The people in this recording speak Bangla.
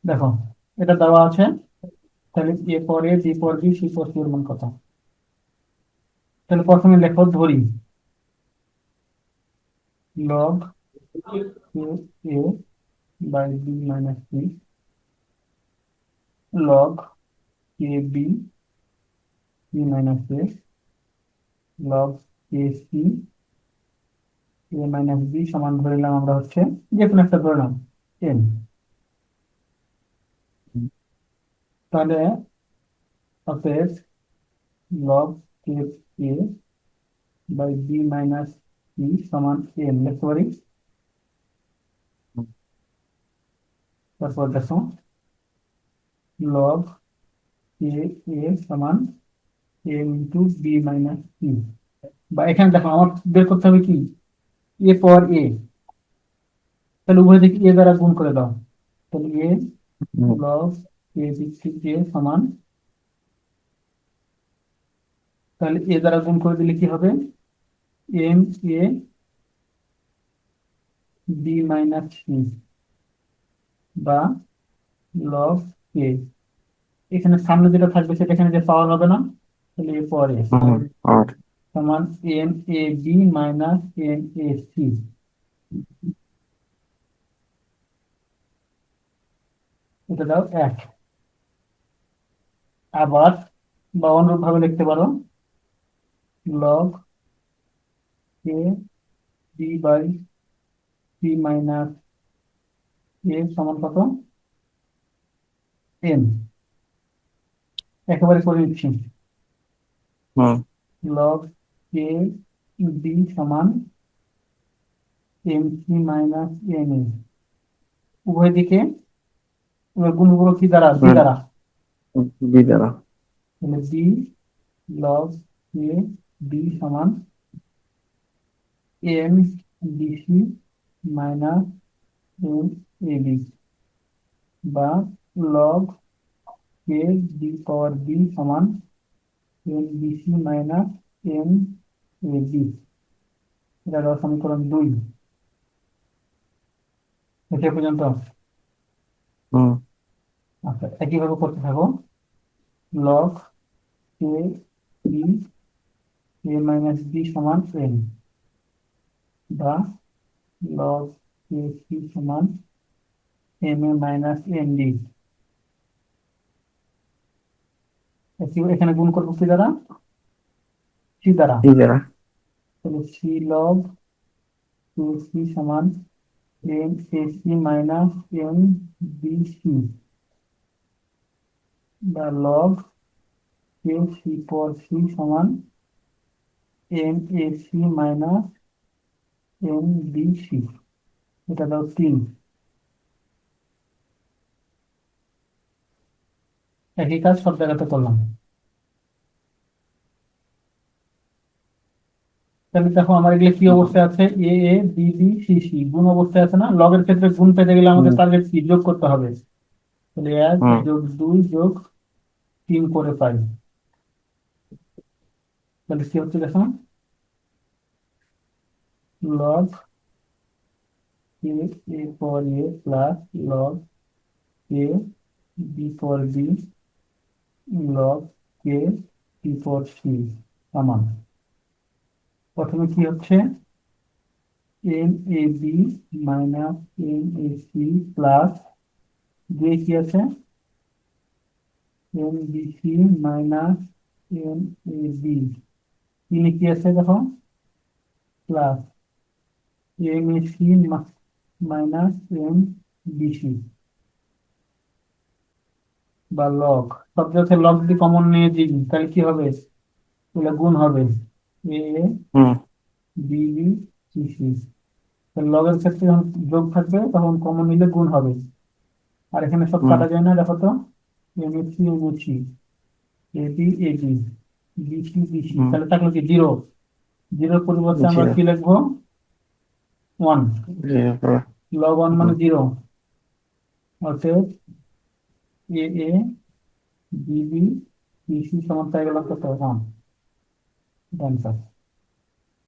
দেখো, এটা দেওয়া আছে। তাহলে এ পর এ, বি পর বি, সি পর সি এর মান কত? তাহলে প্রথমে লেখো ধরি log a by b minus c, log A b C minus a, log a c a minus b সমান ধরে নিলাম আমরা হচ্ছে যে কোনো একটা ধরলাম এন। তাহলে অতএব log A a by b minus c সমান এন লিখতে পারি। তারপর দেখো লগ এ এ সমান m into b minus c, বা এখানে দেখো আমার বের করতে হবে কি এ পর এ। তাহলে উভয় দিকে এ দ্বারা গুণ করে দাও। তাহলে এ লগ এ দিচ্ছি এ সমান, তাহলে এ দ্বারা গুণ করে দিলে কি হবে M A B minus c বা লগ এ। এখানে সামনে যেটা থাকবে সেটা এখানে যে পাওয়ার হবে না, তাহলে এ পর এ আর সমান M A B minus M A C. এটা দাও এক। আবার বা অনুরূপ ভাবে লিখতে পারো log A B by C minus A সমান কত এন। একেবারে করে নিচ্ছি লগ এ বি সমান M C minus N A. উভয় দিকে এবার গুণগুলো কি দ্বারা বি দ্বারা। বি দ্বারা তাহলে বি লগ এ বি সমান M B C minus M A B বা লগ এ বি পাওয়ার বি সমান M B C minus M A B. এটা হলো সমীকরণ দুই। এটা পর্যন্ত। হুম আচ্ছা, একইভাবে করতে থাকো লগ এ বি এ মাইনাস বি সমান এন বা লগ এ সি সমান M A minus N D. এখানে গুণ করবো কি দ্বারা সি দ্বারা। সি দ্বারা তাহলে সি লগ এ সি সমান M A C minus M B C বা লগ এ সি পর সি সমান M A C minus M B c. এটা দাও তিন। একই কাজ সব জায়গাতে করলাম। তাহলে দেখো আমার এগুলো কি অবস্থায় আছে এ এ বি বি সি সি গুণ অবস্থায় আছে না। লগের ক্ষেত্রে গুণ পেতে গেলে আমাদের হুম টার্গেট কি যোগ করতে হবে। তাহলে এক হুম যোগ দুই যোগ তিন করে পাই। তাহলে কি হচ্ছে দেখো লগ এ এ পর A plus log A B পর বি লগ এ বি পর সি সমান প্রথমে কি হচ্ছে M A B minus M A C plus দুই কি আছে M B C minus M A B. তিনে কি আছে দেখো plus M A C minus M B C বা লগ। সব জায়গায় লগ দিয়ে কমন নিয়ে দিই তাহলে কি হবে তাহলে গুণ হবে এ হুম বি বি সি সি। লগের ক্ষেত্রে যখন যোগ থাকবে তখন কমন নিলে গুণ হবে। আর এখানে সব হুম কাটা যায় না দেখো তো M S C M S C A B A B B C B C হুম তাহলে থাকলো কি জিরো। জিরোর পরিবর্তে আমরা জিরো কি লিখবো ওয়ান। জিরো লগ ওয়ান মানে জিরো। অতএব এ এ বি বি সি সি সমান পাই গেলাম কত ওয়ান।